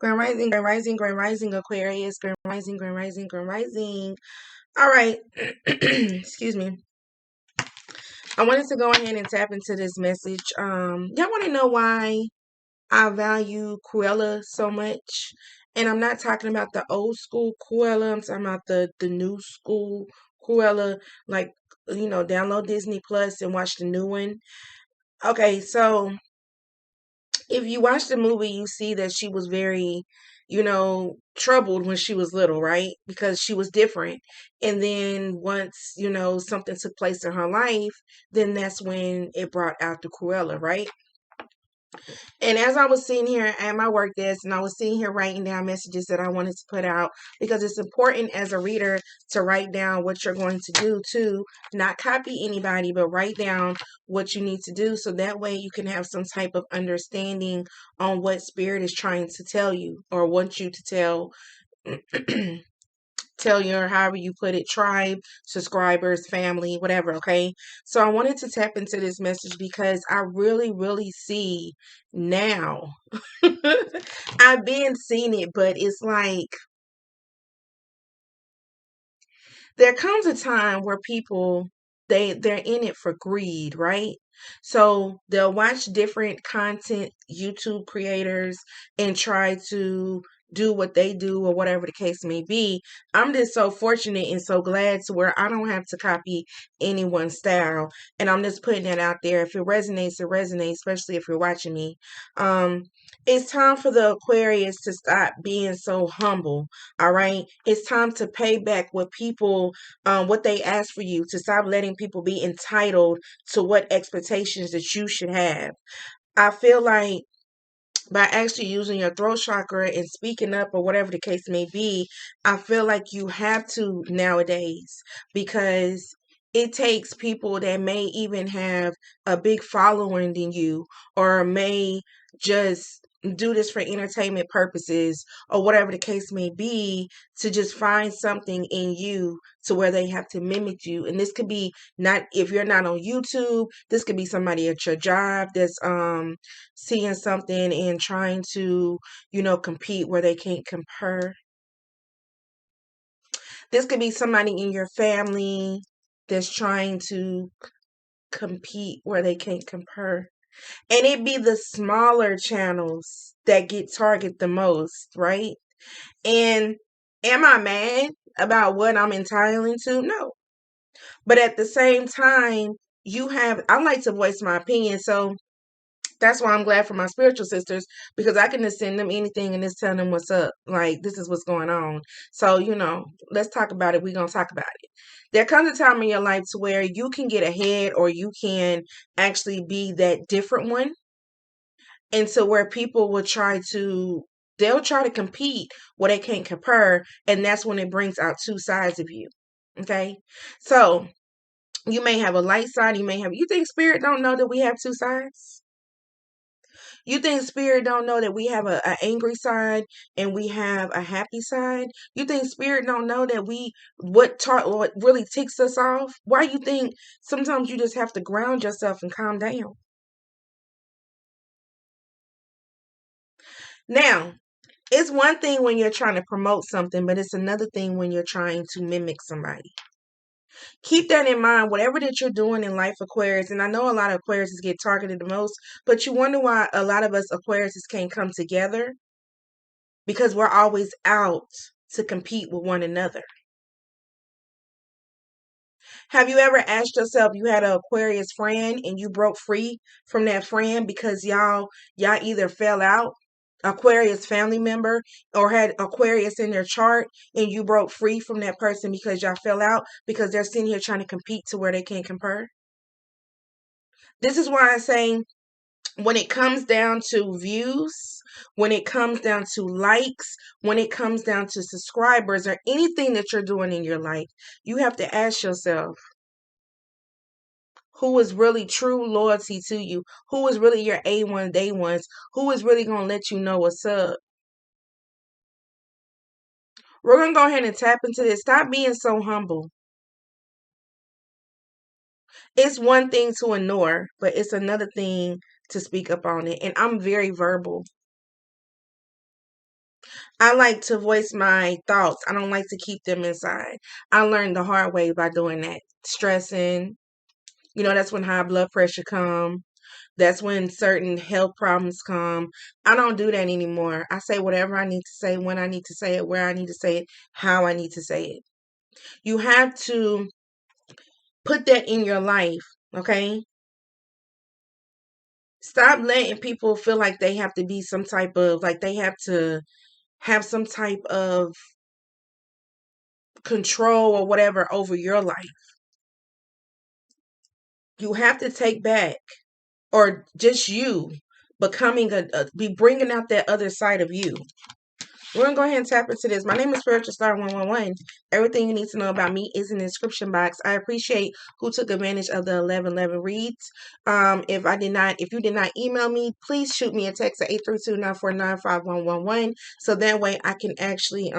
Grand Rising, Grand Rising, Grand Rising, Aquarius, Grand Rising, Grand Rising, Grand Rising. All right. Excuse me. I wanted to go ahead and tap into this message. Y'all want to know why I value Cruella so much? And I'm not talking about the old school Cruella. I'm talking about the new school Cruella. Like, download Disney Plus and watch the new one. Okay, so if you watch the movie, you see that she was very, troubled when she was little, right? Because she was different. And then once, something took place in her life, then that's when it brought out the Cruella, right? And as I was sitting here at my work desk and I was sitting here writing down messages that I wanted to put out, because it's important as a reader to write down what you're going to do too, not copy anybody, but write down what you need to do so that way you can have some type of understanding on what spirit is trying to tell you or want you to tell tell your, however you put it, tribe, subscribers, family, whatever, okay? So I wanted to tap into this message because I really, really see now. I've been seeing it, but it's like there comes a time where people they're in it for greed, right? So they'll watch different content YouTube creators and try to do what they do or whatever the case may be. I'm just so fortunate and so glad to where I don't have to copy anyone's style. And I'm just putting that out there. If it resonates, it resonates, especially if you're watching me. It's time for the Aquarius to stop being so humble. All right. It's time to pay back what people, what they ask for you, to stop letting people be entitled to what expectations that you should have. I feel like by actually using your throat chakra and speaking up or whatever the case may be, I feel like you have to nowadays, because it takes people that may even have a big following than you or may just do this for entertainment purposes or whatever the case may be, to just find something in you to where they have to mimic you. And this could be, not if you're not on YouTube, this could be somebody at your job that's seeing something and trying to, compete where they can't compare. This could be somebody in your family that's trying to compete where they can't compare. And it be the smaller channels that get targeted the most, right? And am I mad about what I'm entitling to? No. But at the same time, I like to voice my opinion. So that's why I'm glad for my spiritual sisters, because I can just send them anything and just tell them what's up. Like, this is what's going on. So, let's talk about it. We're going to talk about it. There comes a time in your life to where you can get ahead or you can actually be that different one. And so where people will they'll try to compete where they can't compare. And that's when it brings out two sides of you. Okay. So you may have a light side. You think spirit don't know that we have two sides? You think spirit don't know that we have a angry side and we have a happy side? You think spirit don't know that what really ticks us off? Why you think sometimes you just have to ground yourself and calm down? Now, it's one thing when you're trying to promote something, but it's another thing when you're trying to mimic somebody. Keep that in mind, whatever that you're doing in life, Aquarius. And I know a lot of Aquariuses get targeted the most, but you wonder why a lot of us Aquariuses can't come together, because we're always out to compete with one another. Have you ever asked yourself, you had an Aquarius friend and you broke free from that friend because y'all either fell out, Aquarius family member, or had Aquarius in their chart, and you broke free from that person because y'all fell out because they're sitting here trying to compete to where they can't compare? This is why I say, when it comes down to views, when it comes down to likes, when it comes down to subscribers or anything that you're doing in your life, you have to ask yourself, who is really true loyalty to you? Who is really your A1 day ones? Who is really going to let you know what's up? We're going to go ahead and tap into this. Stop being so humble. It's one thing to ignore, but it's another thing to speak up on it. And I'm very verbal. I like to voice my thoughts. I don't like to keep them inside. I learned the hard way by doing that. Stressing, that's when high blood pressure come. That's when certain health problems come. I don't do that anymore. I say whatever I need to say, when I need to say it, where I need to say it, how I need to say it. You have to put that in your life, okay? Stop letting people feel like they have to be some type of, like they have to have some type of control or whatever over your life. You have to take back, or just you becoming be bringing out that other side of you. We're going to go ahead and tap into this. My name is Spiritual Star 111. Everything you need to know about me is in the description box. I appreciate who took advantage of the 1111 reads. If you did not email me, please shoot me a text at 832-949-5111 so that way I can actually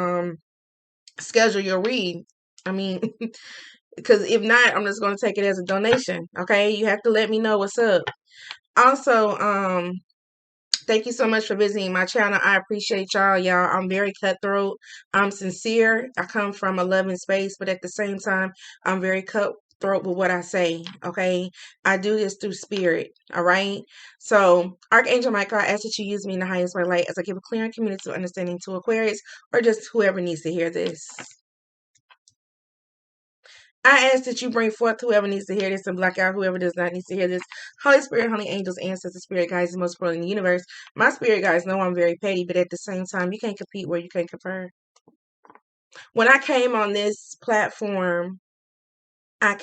schedule your read. I mean, because if not, I'm just going to take it as a donation. Okay, you have to let me know what's up. Also, thank you so much for visiting my channel. I appreciate y'all. I'm very cutthroat. I'm sincere. I come from a loving space, but at the same time, I'm very cutthroat with what I say. Okay, I do this through spirit. All right. So, Archangel Michael, I ask that you use me in the highest way light as I give a clear and communicative understanding to Aquarius, or just whoever needs to hear this. I ask that you bring forth whoever needs to hear this and block out whoever does not need to hear this. Holy Spirit, holy angels, ancestors, spirit guides, the most important in the universe. My spirit guides know I'm very petty, but at the same time, you can't compete where you can't compare. When I came on this platform, at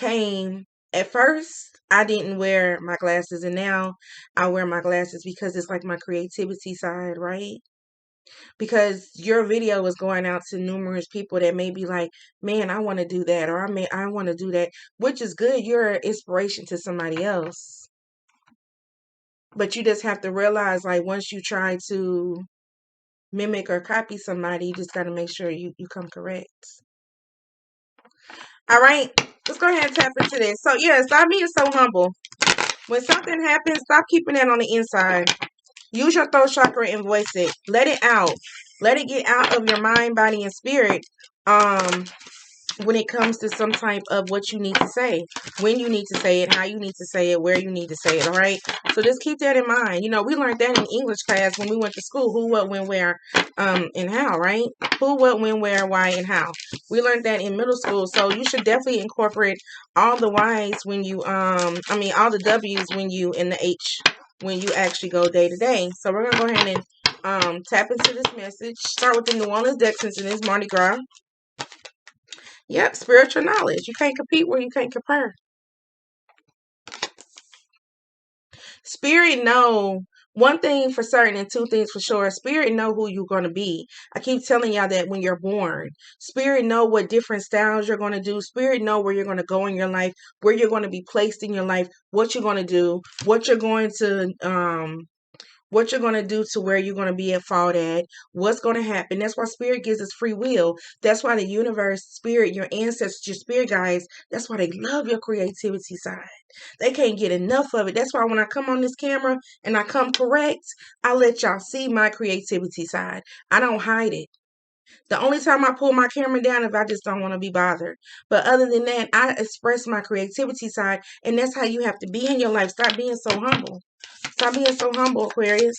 first, I didn't wear my glasses, and now I wear my glasses because it's like my creativity side, right? Because your video is going out to numerous people that may be like, man, I want to do that, or I want to do that, which is good. You're an inspiration to somebody else. But you just have to realize, like, once you try to mimic or copy somebody, you just got to make sure you come correct. All right, let's go ahead and tap into this. So, yeah, stop being so humble. When something happens, stop keeping that on the inside. Use your throat chakra and voice it. Let it out. Let it get out of your mind, body, and spirit. When it comes to some type of what you need to say, when you need to say it, how you need to say it, where you need to say it, all right? So just keep that in mind. We learned that in English class when we went to school, who, what, when, where, and how, right? Who, what, when, where, why, and how. We learned that in middle school, so you should definitely incorporate all the Y's when you, all the W's when you, and the H when you actually go day to day. So we're going to go ahead and tap into this message. Start with the New Orleans deck since it is Mardi Gras. Yep, spiritual knowledge. You can't compete where you can't compare. Spirit know one thing for certain and two things for sure. Spirit know who you're going to be. I keep telling y'all that when you're born. Spirit know what different styles you're going to do. Spirit know where you're going to go in your life, where you're going to be placed in your life, what you're going to do, what you're going to do to where you're going to be at fault at, what's going to happen. That's why spirit gives us free will. That's why the universe, spirit, your ancestors, your spirit guides, that's why they love your creativity side. They can't get enough of it. That's why when I come on this camera and I come correct, I let y'all see my creativity side. I don't hide it. The only time I pull my camera down if I just don't want to be bothered. But other than that, I express my creativity side, and that's how you have to be in your life. Stop being so humble. Stop being so humble, Aquarius.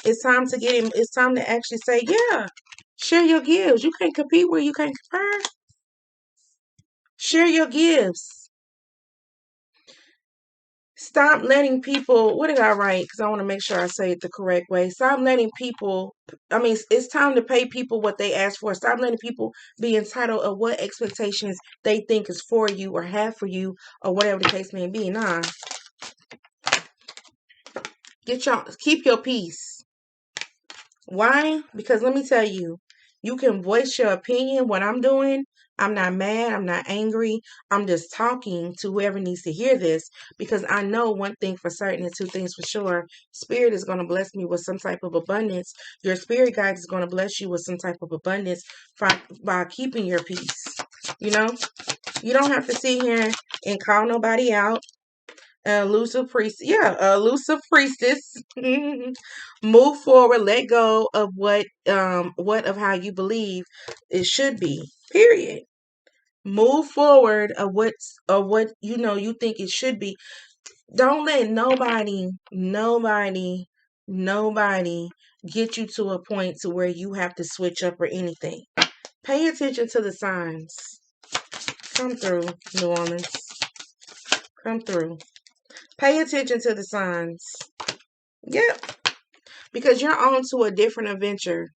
It's time to get him. It's time to actually say, yeah, share your gifts. You can't compete where you can't compare. Share your gifts. Stop letting people, what did I write? Because I want to make sure I say it the correct way. Stop letting people, it's time to pay people what they ask for. Stop letting people be entitled of what expectations they think is for you or have for you or whatever the case may be. Nah. Keep your peace. Why? Because let me tell you, you can voice your opinion. What I'm doing, I'm not mad. I'm not angry. I'm just talking to whoever needs to hear this because I know one thing for certain and two things for sure. Spirit is going to bless me with some type of abundance. Your spirit guide is going to bless you with some type of abundance by keeping your peace. You don't have to sit here and call nobody out. Elusive priest. Yeah, elusive priestess. Move forward. Let go of what of how you believe it should be. Period. Move forward of what you think it should be. Don't let nobody get you to a point to where you have to switch up or anything. Pay attention to the signs. Come through, New Orleans. Come through. Pay attention to the signs. Yep. Because you're on to a different adventure.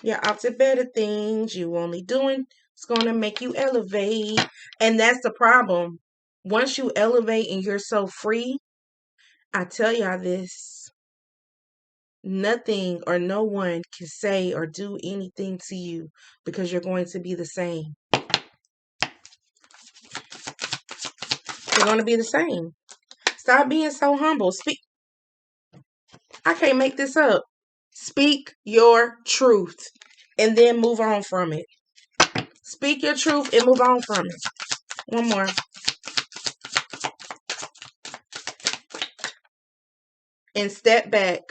You're out to better things. You only doing it's gonna make you elevate. And that's the problem. Once you elevate and you're so free, I tell y'all this. Nothing or no one can say or do anything to you because you're going to be the same. You're going to be the same. Stop being so humble. Speak. I can't make this up. Speak your truth and then move on from it. Speak your truth and move on from it. One more. And step back.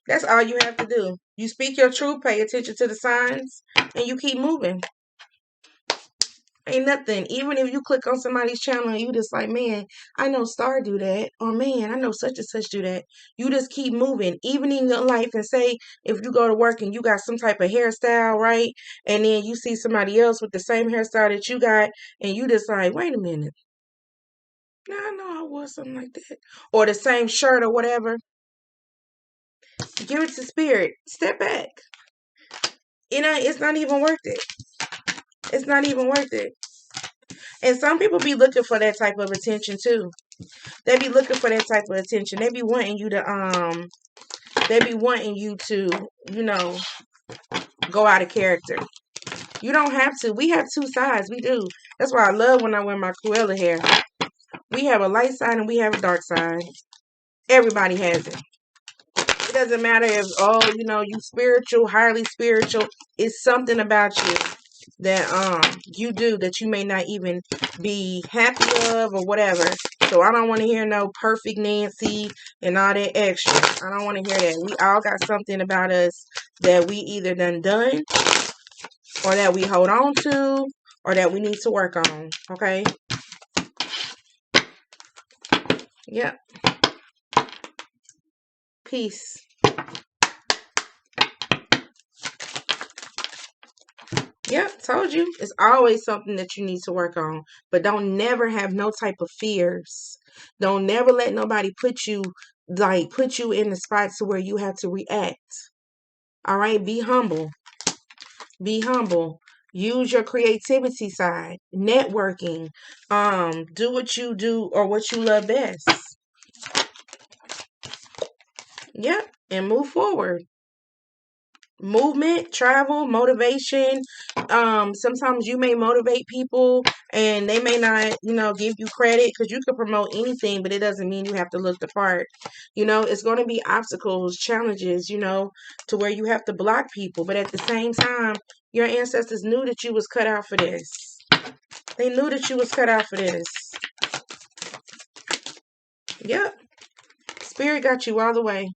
That's all you have to do. You speak your truth, pay attention to the signs, and you keep moving. Ain't nothing. Even if you click on somebody's channel and you just like, man, I know Star do that, or man, I know such and such do that. You just keep moving, even in your life. And say if you go to work and you got some type of hairstyle, right? And then you see somebody else with the same hairstyle that you got, and you just like, wait a minute. No, I know I wore something like that. Or the same shirt or whatever. Give it to spirit. Step back. It's not even worth it. It's not even worth it. And some people be looking for that type of attention too. They be looking for that type of attention. They be wanting you to go out of character. You don't have to. We have two sides. We do. That's why I love when I wear my Cruella hair. We have a light side and we have a dark side. Everybody has it. It doesn't matter if, you spiritual, highly spiritual. It's something about you that you do that you may not even be happy of or whatever. So I don't want to hear no perfect Nancy and all that extra. I don't want to hear that. We all got something about us that we either done or that we hold on to or that we need to work on. Okay? Yep. Peace. Yep, told you. It's always something that you need to work on. But don't never have no type of fears. Don't never let nobody put you in the spot to where you have to react. All right? Be humble. Be humble. Use your creativity side. Networking. Do what you do or what you love best. Yep. And move forward. Movement, travel, motivation. Sometimes you may motivate people and they may not, give you credit because you could promote anything, but it doesn't mean you have to look the part. It's going to be obstacles, challenges, to where you have to block people. But at the same time, your ancestors knew that you was cut out for this. They knew that you was cut out for this. Yep. Spirit got you all the way.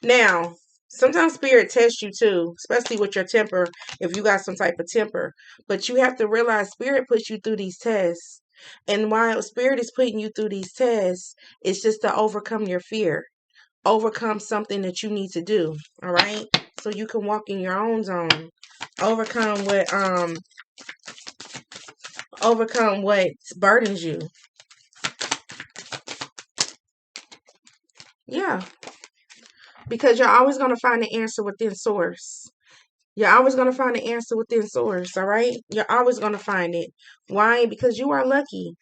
Now, sometimes spirit tests you too, especially with your temper, if you got some type of temper. But you have to realize spirit puts you through these tests. And while spirit is putting you through these tests, it's just to overcome your fear. Overcome something that you need to do. All right? So you can walk in your own zone. Overcome what burdens you. Yeah. Because you're always going to find the answer within source. You're always going to find the answer within source, all right? You're always going to find it. Why? Because you are lucky.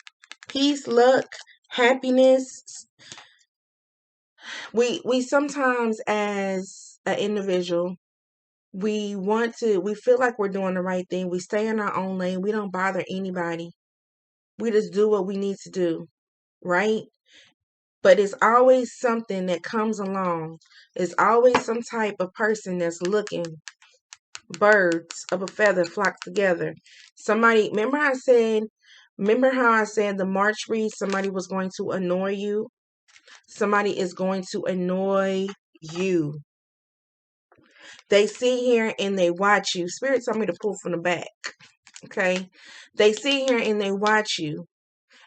Peace, luck, happiness. We sometimes as an individual, we feel like we're doing the right thing. We stay in our own lane. We don't bother anybody. We just do what we need to do, right? But it's always something that comes along. It's always some type of person that's looking. Birds of a feather flock together. Somebody, remember I said Remember how I said the March read, somebody was going to annoy you? Somebody is going to annoy you. They sit here and they watch you. Spirit told me to pull from the back. Okay? They sit here and they watch you.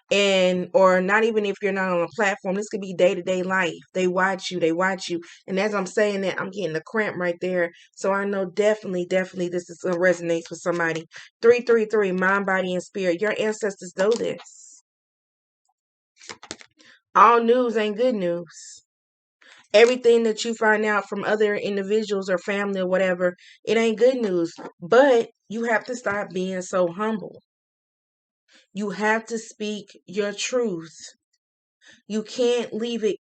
And or not even if you're not on a platform, this could be day-to-day life. They watch you. And as I'm saying that, I'm getting a cramp right there. So I know definitely this is resonates with somebody. 333, mind, body, and spirit. Your ancestors know this. All news ain't good news. Everything that you find out from other individuals or family or whatever, it ain't good news. But you have to stop being so humble. You have to speak your truth. You can't leave it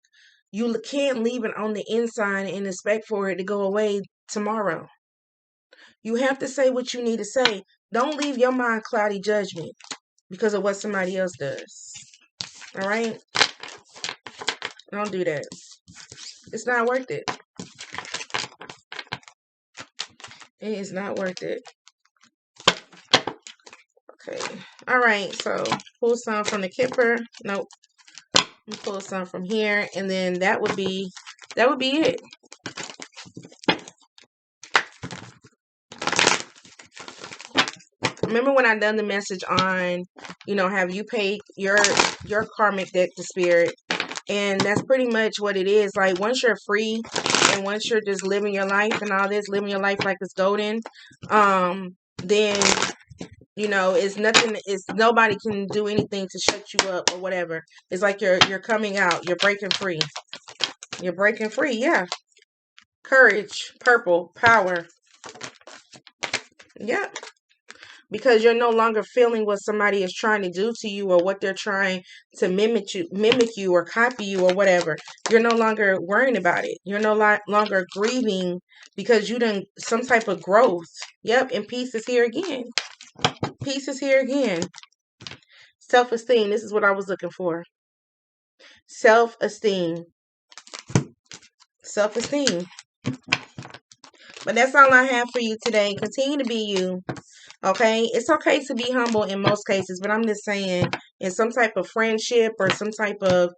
on the inside and expect for it to go away tomorrow. You have to say what you need to say. Don't leave your mind cloudy judgment because of what somebody else does. All right? Don't do that. It's not worth it. It is not worth it. Okay. All right. So pull some from the Kipper. Nope. Pull some from here, and then that would be it. Remember when I done the message on, have you paid your karmic debt to spirit? And that's pretty much what it is. Like, once you're free and once you're just living your life and all this, living your life like it's golden, then nobody can do anything to shut you up or whatever. It's like you're coming out, you're breaking free. You're breaking free, yeah. Courage, purple, power. Yeah. Because you're no longer feeling what somebody is trying to do to you or what they're trying to mimic you or copy you or whatever. You're no longer worrying about it. You're no longer grieving because you done some type of growth. Yep, and peace is here again. Peace is here again. Self-esteem. This is what I was looking for. Self-esteem. Self-esteem. But that's all I have for you today. Continue to be you. Okay? It's okay to be humble in most cases, but I'm just saying, in some type of friendship or some type of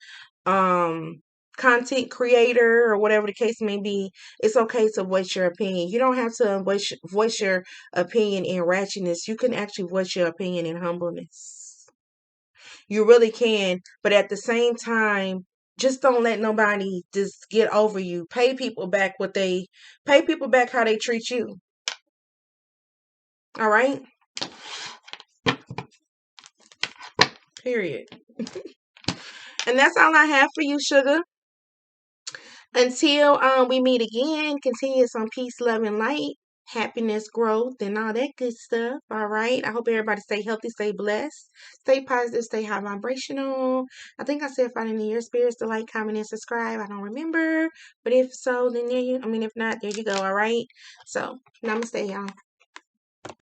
content creator or whatever the case may be, it's okay to voice your opinion. You don't have to voice your opinion in ratchetness. You can actually voice your opinion in humbleness. You really can, but at the same time, just don't let nobody just get over you. Pay people back how they treat you. All right? Period. And that's all I have for you, sugar. Until we meet again, continue some peace, love, and light, happiness, growth, and all that good stuff. All right. I hope everybody stay healthy, stay blessed, stay positive, stay high vibrational. I think I said find in your spirits to like, comment, and subscribe. I don't remember. But if so, then if not, there you go. All right. So, namaste, y'all.